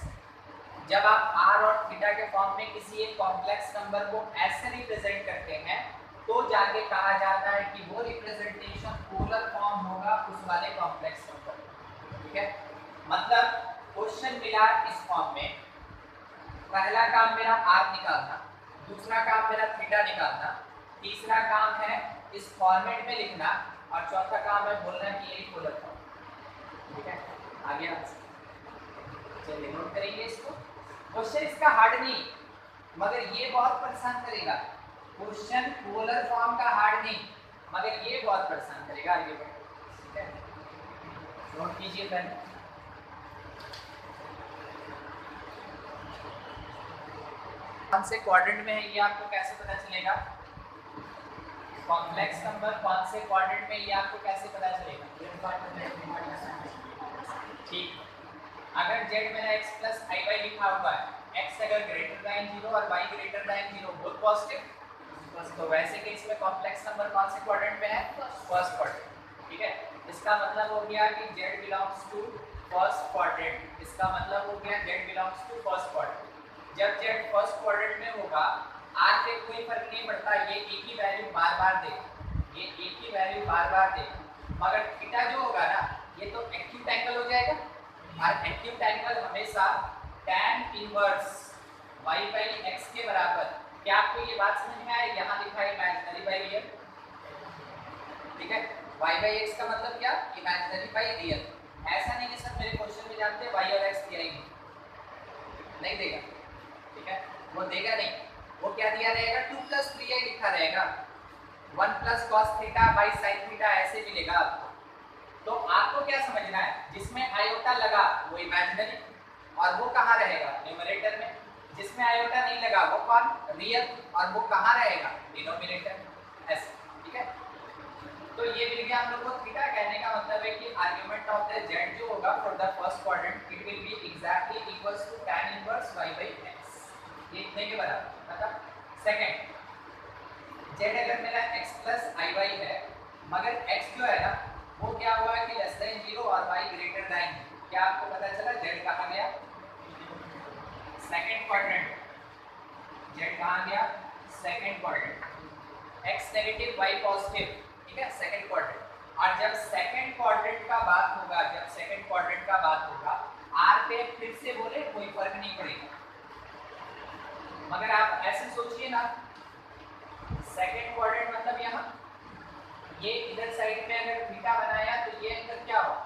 जब आप r और थीटा के फॉर्म में किसी एक कॉम्प्लेक्स नंबर को ऐसे रिप्रेजेंट करते हैं तो जाके कहा जाता है कि वो रिप्रेजेंटेशन पोलर फॉर्म होगा उस वाले कॉम्प्लेक्स नंबर, ठीक है। मतलब क्वेश्चन मिला इस फॉर्म में, पहला काम मेरा r निकालना, दूसरा काम मेरा थीटा निकालना, तीसरा काम है इस फॉर्मेट में लिखना, और चौथा काम है बोलना कि यही पोलर फॉर्म, ठीक है। आगे चलिए नोट करेंगे इसको। क्वेश्चन इसका हार्ड नहीं, मगर ये बहुत परेशान करेगा। क्वेश्चन पोलर फॉर्म का हार्ड नहीं, मगर ये बहुत परेशान करेगा आगे बढ़, ठीक है। नोट कीजिए पहले। कौन से क्वाड्रेंट में है ये आपको कैसे पता चलेगा? कॉम्प्लेक्स नंबर कौन से क्वाड्रेंट में, ये आपको कैसे पता चलेगा? ठीक, अगर z मेरा x प्लस आई वाई लिखा हुआ है, x अगर ग्रेटर दैन 0 और y greater than 0 both positive, तो वैसे केस में कॉम्प्लेक्स नंबर कौन से क्वाड्रेंट में है? फर्स्ट क्वाड्रेंट, ठीक है। इसका मतलब हो गया कि z belongs to first quadrant. इसका मतलब हो गया z belongs to first quadrant. जब z फर्स्ट क्वाड्रेंट में होगा, r पे कोई फर्क नहीं पड़ता, ये एक ही वैल्यू बार-बार देगा, ये एक ही वैल्यू बार-बार देगा। मगर थीटा जो होगा ना, ये तो एक्यूट एंगल हो जाएगा, और एक्यूट एंगल हमेशा tan inverse y by x के बराबर। क्या आपको ये बात समझ में आया? यहाँ लिखा है इमेजिनरी बाई रियल, ठीक है। y बाई x का मतलब क्या? Imaginary by real. ऐसा नहीं कि सर मेरे क्वेश्चन में जानते हैं y और x दिया ही नहीं देगा, ठीक है, वो देगा नहीं। वो क्या दिया रहेगा? 2 + 3i लिखा रहेगा, 1 + cos theta by sin theta ऐसे मिलेगा आपको। तो आपको क्या समझना है? जिसमें आयोटा लगा वो इमेजिनरी, और वो कहाँ रहेगा? न्यूमरेटर में। जिसमें आयोटा नहीं लगा वो कौन? रियल, और वो कहाँ रहेगा? डिनोमिनेटर, ऐसे, ठीक है। तो ये मिल गया हम लोग को थीटा। कहने का मतलब है कि आर्गुमेंट ऑफ द z जो होगा for the first quadrant it will be exactly equals to tan inverse y by x, ये इतने के बराबर। मतलब सेकंड z अगर मेरा x प्लस i y है, मगर x जो है ना वो क्या हुआ है कि लेस देन 0 और y ग्रेटर देन, क्या आपको पता चला z कहाँ गया? Second quadrant. z कहाँ गया? Second quadrant. x negative y positive, ठीक है, सेकंड क्वाड्रेंट। और जब सेकंड क्वाड्रेंट का बात होगा, जब सेकंड क्वाड्रेंट का बात होगा r पे फिर से बोले कोई फर्क नहीं पड़ेगा, मगर आप ऐसे सोचिए ना, सेकंड क्वाड्रेंट मतलब यहाँ ये इधर साइड में अगर थीटा बनाया तो ये अंदर क्या होगा?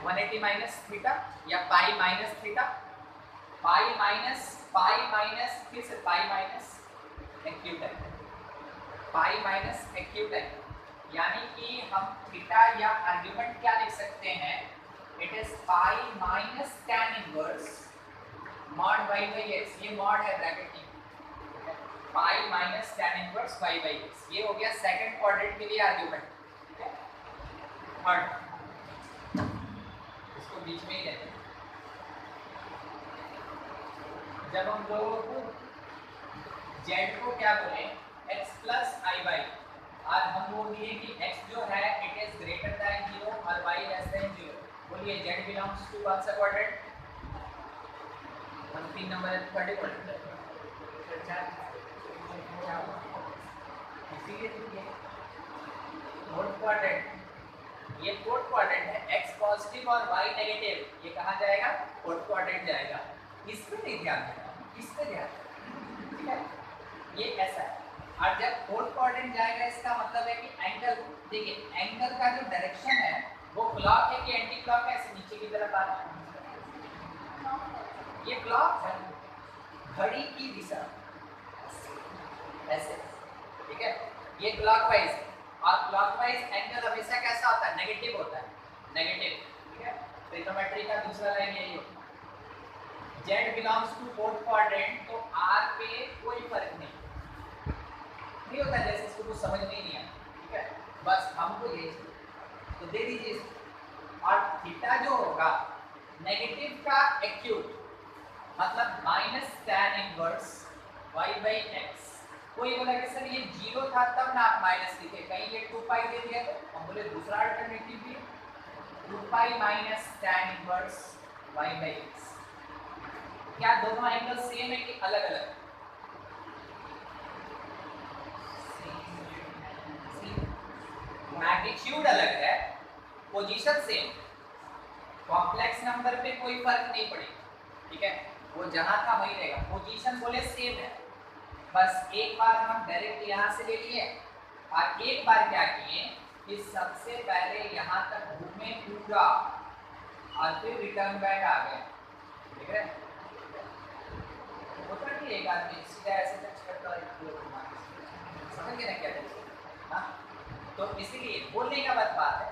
180 माइनस थीटा या pi minus theta, pi minus फिर से pi minus acute angle, pi minus acute angle, यानी कि हम थीटा या आर्गुमेंट क्या लिख सकते हैं? It is pi minus tan inverse mod y by x, ये मॉड है ब्रैकेट की, pi minus tan inverse y by x, ये हो गया सेकंड क्वाड्रेंट के लिए आर्गुमेंट, ठीक है। थर्ड, इसको बीच में ही लेते हैं। जब हम लोगों को z को क्या बोले x प्लस आई वाई, और हम बोल दिए कि x जो है इट इज ग्रेटर देन 0 और y लेस देन 0, बोलिए z बिलोंग्स टू कौन सा क्वाड्रेंट? हम 3 नंबर थर्ड क्वाड्रेंट, इसीलिए तो ये फोर्थ क्वाड्रेंट, ये फोर्थ क्वाड्रेंट है, x पॉजिटिव और y नेगेटिव, ये कहाँ जाएगा? फोर्थ क्वाड्रेंट जाएगा। इस पे नहीं ध्यान देना, इस पे ध्यान, ठीक है, ये ऐसा है। और जब फोर्थ क्वाड्रेंट जाएगा इसका मतलब है कि एंगल, देखिए एंगल का जो डायरेक्शन है वो क्लॉक है कि एंटी क्लॉक है? ऐसे नीचे की तरफ आ रहा है, ये क्लॉक है, घड़ी की दिशा ऐसे, ठीक है, ये क्लॉकवाइज, और क्लॉकवाइज एंगल हमेशा कैसा होता है? नेगेटिव होता है, नेगेटिव, ठीक है। ट्रिग्नोमेट्री का दूसरा लाइन यही होता है, z belongs to fourth quadrant, तो r पे कोई फर्क नहीं होता, जैसे इसको कुछ समझ में नहीं आया, ठीक है, बस हमको ये तो दे दीजिए। और थीटा जो होगा नेगेटिव का एक्यूट, मतलब minus tan inverse y by x, कोई बोला कि सर ये 0 था तब ना आप माइनस लिखे, कहीं ये 2 पाई दे दिया तो हम बोले दूसरा अल्टरनेटिव भी 2 pi minus tan inverse y by x। क्या दोनों एंगल सेम है कि अलग अलग? मैग्नीट्यूड अलग है, पोजीशन सेम, कॉम्प्लेक्स नंबर पे कोई फर्क नहीं पड़ेगा, ठीक है, वो जहां था वही रहेगा, पोजीशन बोले सेम है। बस एक बार हम डायरेक्ट यहाँ से ले लिए और एक बार क्या किए कि सबसे पहले यहाँ तक घूमे पूरा और फिर रिटर्न बैक आ गए, ठीक है। होता नहीं एक आदमी सीधा ऐसे टच करता है, समझ गए ना क्या हाँ? तो इसीलिए बोलने का बात है,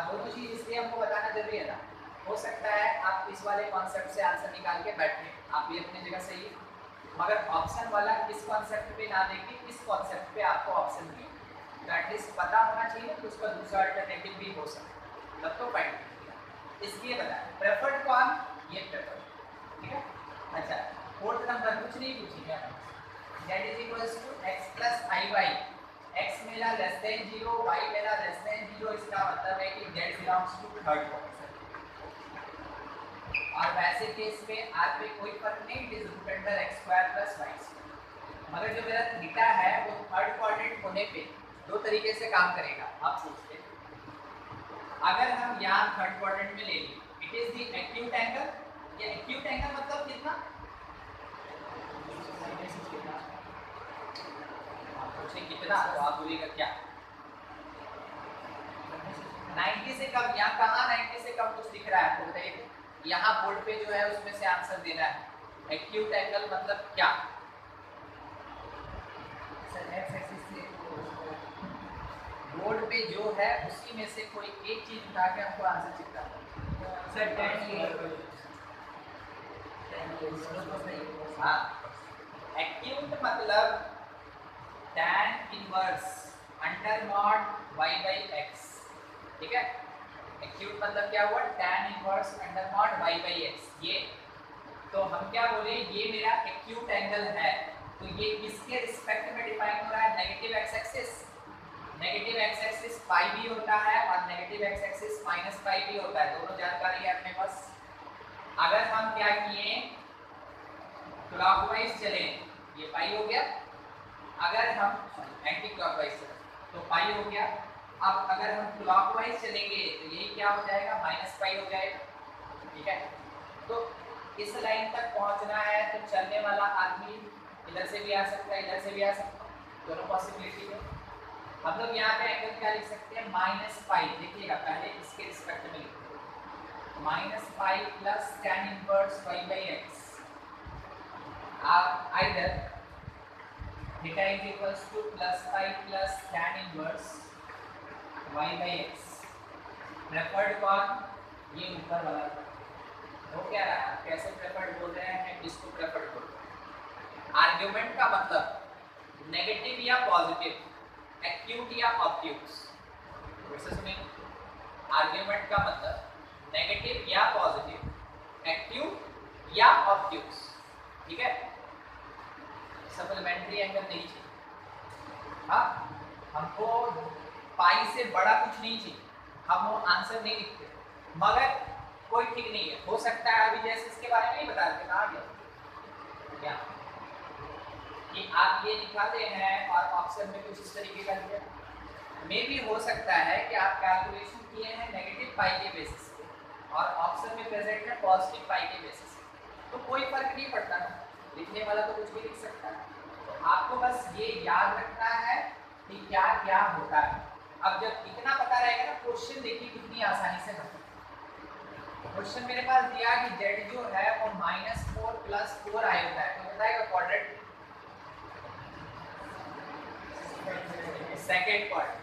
दोनों चीज़ इसलिए हमको बताना जरूरी है ना। हो सकता है आप इस वाले कॉन्सेप्ट से आंसर निकाल के बैठे, आप भी अपनी जगह सही है, मगर ऑप्शन वाला इस कॉन्सेप्ट पे ना देखे, इस कॉन्सेप्ट पे आपको ऑप्शन मिले, तो एटलीस्ट पता होना चाहिए कि उसका दूसरा अल्टरनेटिव भी हो सकता है, तब तो पॉइंट इसलिए बताया। प्रेफर्ड कौन? ये प्रेफर्ड, ठीक है। अच्छा, फोर्थ नंबर कुछ नहीं पूछेगा, z is equals to x plus i y, x मेरा लेस देन 0, y मेरा लेस देन 0, इसका मतलब है कि z belongs to third quadrant. और वैसे केस में r पे कोई फर्क नहीं, it is root under x square plus y square, मगर जो मेरा थीटा है वो थर्ड क्वाड्रेंट होने पे दो तरीके से काम करेगा। आप सोचते हैं अगर हम यहाँ थर्ड क्वाड्रेंट में ले लें, it is the acute angle, ये एक्यूट एंगल मतलब कितना? कितना तो आप बोलिएगा क्या? 90 से कम, यहाँ कहाँ 90 से कम कुछ दिख रहा है? तो बताइए, यहाँ बोर्ड पे जो है उसमें से आंसर देना है। एक्यूट एंगल मतलब क्या? सर एक्स एक्सिस से बोर्ड पे जो है उसी में से कोई एक चीज उठा के हमको आंसर चिपका दो। सर हाँ, एक्यूट मतलब tan inverse under mod y by x, ठीक है। एक्यूट मतलब क्या हुआ, tan inverse under mod y by x. ये तो हम क्या बोले, ये मेरा एक्यूट एंगल है, तो ये किसके रिस्पेक्ट में डिफाइन हो रहा है, negative x axis. Negative x axis pi भी होता है और negative x axis minus pi भी होता है, दोनों जानकारी है अपने पास। अगर हम क्या किए, क्लॉकवाइज चले, ये पाई हो गया। अगर हम एंटी क्लॉकवाइज चले तो पाई हो गया। अब अगर हम क्लॉकवाइज चलेंगे तो ये क्या हो जाएगा, माइनस पाई हो जाएगा, ठीक है। तो इस लाइन तक पहुंचना है तो चलने वाला आदमी इधर से भी आ सकता है, इधर से भी आ सकता है, दोनों पॉसिबिलिटी है। हम लोग यहाँ पे एंगल क्या लिख सकते हैं, माइनस पाई। देखिएगा पहले इसके रिस्पेक्ट में लिखो, minus pi plus tan inverse y by x. Either theta is equals to plus pi plus tan inverse y by x. Preferred कौन, ये ऊपर वाला हो क्या रहा है, कैसे प्रेफर्ड बोल रहे हैं, इसको प्रेफर्ड बोल रहे हैं। आर्ग्यूमेंट का मतलब नेगेटिव या पॉजिटिव, एक्यूट या ऑब्ट्यूस। वैसे सुनिए, आर्ग्यूमेंट का मतलब नेगेटिव या पॉजिटिव, एक्यूट या ऑब्ट्यूस, ठीक है। सप्लीमेंट्री एंगल नहीं चाहिए, हाँ हमको पाई से बड़ा कुछ नहीं चाहिए, हम वो आंसर नहीं लिखते, मगर कोई ठीक नहीं है, हो सकता है अभी जैसे इसके बारे में ही बता देते कहा गया क्या कि आप ये निकाले हैं और ऑप्शन में कुछ इस तरीके का दिया। मे भी हो सकता है कि आप कैलकुलेशन किए हैं नेगेटिव पाई के बेसिस पे और ऑप्शन में प्रेजेंट है पॉजिटिव पाई के बेसिस पे, तो कोई फर्क नहीं पड़ता ना, लिखने वाला तो कुछ भी लिख सकता है। तो आपको बस ये याद रखना है कि क्या क्या होता है। अब जब इतना पता रहेगा ना, क्वेश्चन देखिए कितनी आसानी से बनता है। क्वेश्चन मेरे पास दिया कि z जो है वो -4 + 4 आएगा, तो बताएगा क्वाड्रेंट सेकंड क्वाड्रेंट।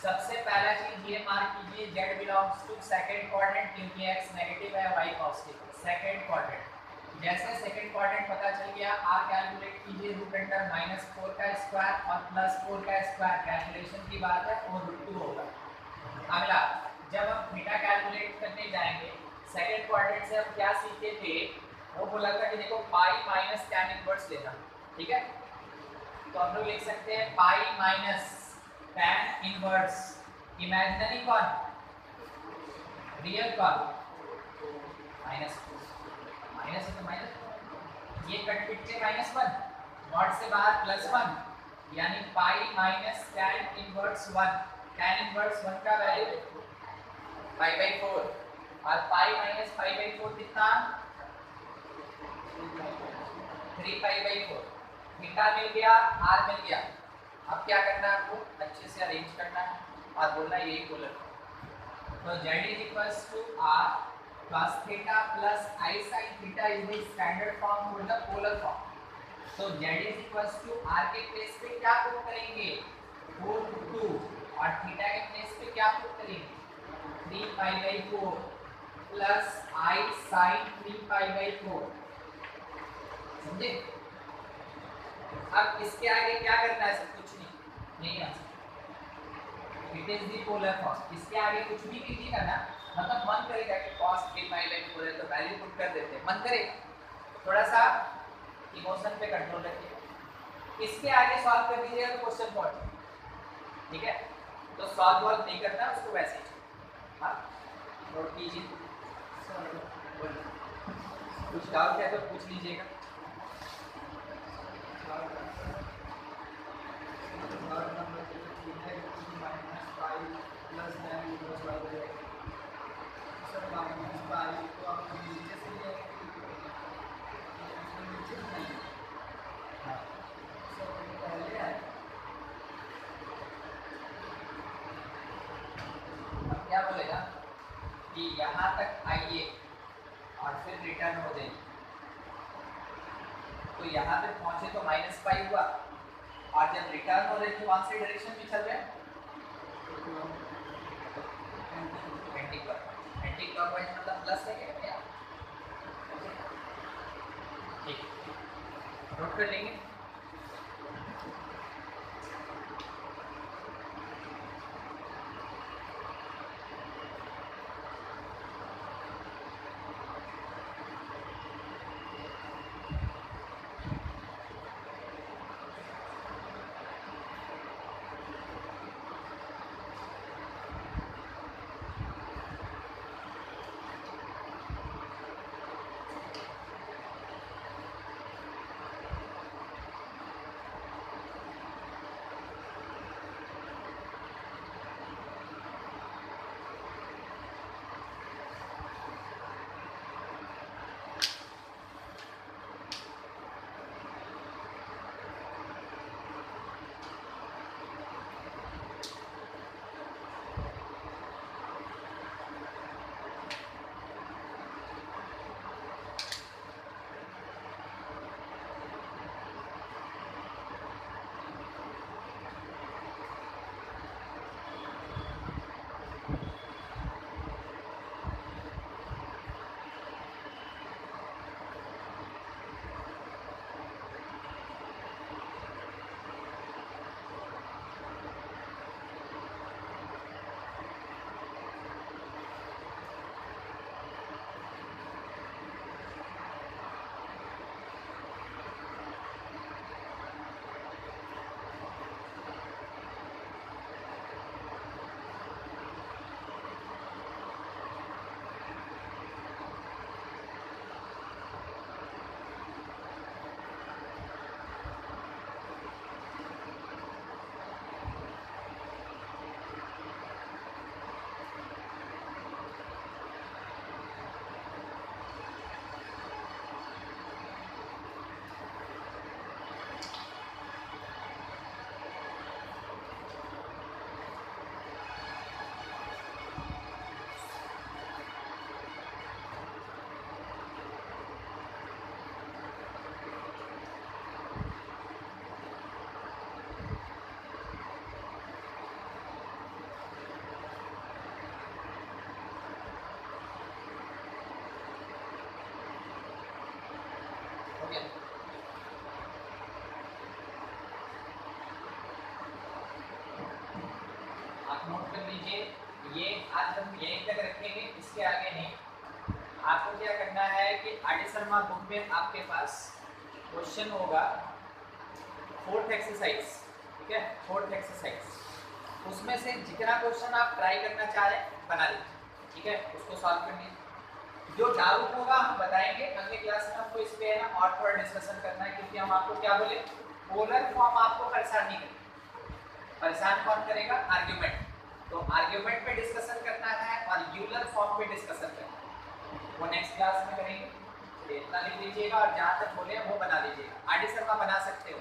सबसे पहला चीज ये मार्क कीजिए, z belongs to second quadrant, क्योंकि x नेगेटिव है y पॉजिटिव है, सेकंड क्वाड्रेंट। जैसे सेकंड क्वाड्रेंट पता चल गया, आप कैलकुलेट कीजिए रूट अंडर -4 का स्क्वायर और +4 का स्क्वायर, कैलकुलेशन की बात है, वो √2 होगा। अगला, जब हम थीटा कैलकुलेट करने जाएंगे, सेकंड क्वाड्रेंट से हम क्या सीखे थे, वो बोला था कि देखो पाई माइनस tan इनवर्स लेना, ठीक है। तो हम लोग लिख सकते हैं pi minus tan inverse, imaginary कौन, रियल कौन, माइनस माइनस है तो माइनस, ये कट पिट के -1, नॉट से बाहर +1, यानी pi minus tan inverse 1। tan inverse 1 का वैल्यू π/4 और पाई माइनस π/4 कितना, 3π/4। थीटा मिल गया, r मिल गया। अब क्या करना है, आपको अच्छे से अरेंज करना है और बोलना यही पोलर। तो z = r cos theta plus i sin theta is the standard form for the polar form. तो z = r के प्लेस पे क्या पुट करेंगे, 4/2, और थीटा के प्लेस पे क्या पुट करेंगे, 3π/4 प्लस i sin 3π/4, समझे। अब इसके आगे क्या करना है, सब कुछ नहीं आ सकता, it is the polar form. इसके आगे कुछ भी नहीं करना, मतलब मन करेगा कि cos 3π/4 है तो वैल्यू पुट कर देते हैं, मन करेगा, थोड़ा सा इमोशन पे कंट्रोल रखिए। इसके आगे सॉल्व कर दीजिएगा तो क्वेश्चन पहुंचे, ठीक है। तो सॉल्व नहीं करना, उसको वैसे ही हाँ नोट कीजिए। कुछ डाउट है तो पूछ लीजिएगा। क्या बोलेगा कि यहाँ तक आइए और फिर रिटर्न हो जाइए, तो यहाँ तक पहुँचे तो -π हुआ, और जब रिटर्न हो रहे तो कौन सी डायरेक्शन में चल रहे हैं, एंटी क्लॉकवाइज मतलब प्लस है क्या, ठीक, नोट कर लेंगे। ये आज हम यहीं तक रखेंगे, इसके आगे नहीं। आपको क्या करना है कि आर.डी. शर्मा बुक में आपके पास क्वेश्चन होगा 4th एक्सरसाइज, ठीक है, 4th एक्सरसाइज, उसमें से जितना क्वेश्चन आप ट्राई करना चाह रहे हैं बना लीजिए, ठीक है, उसको सॉल्व करनी। जो डाउट होगा हम बताएंगे अगले क्लास में, हमको इस पे है ना और थोड़ा डिस्कशन करना है, क्योंकि हम आपको क्या बोले, पोलर फॉर्म आपको परेशान नहीं करेगा। परेशान कौन करेगा, आर्ग्यूमेंट। तो आर्ग्यूमेंट पे डिस्कशन करना है और यूलर फॉर्म पे डिस्कशन करना है, वो नेक्स्ट क्लास में करेंगे। इतना लिख लीजिएगा और जहाँ तक बोले वो बना लीजिएगा। आर.डी. शर्मा बना सकते हो,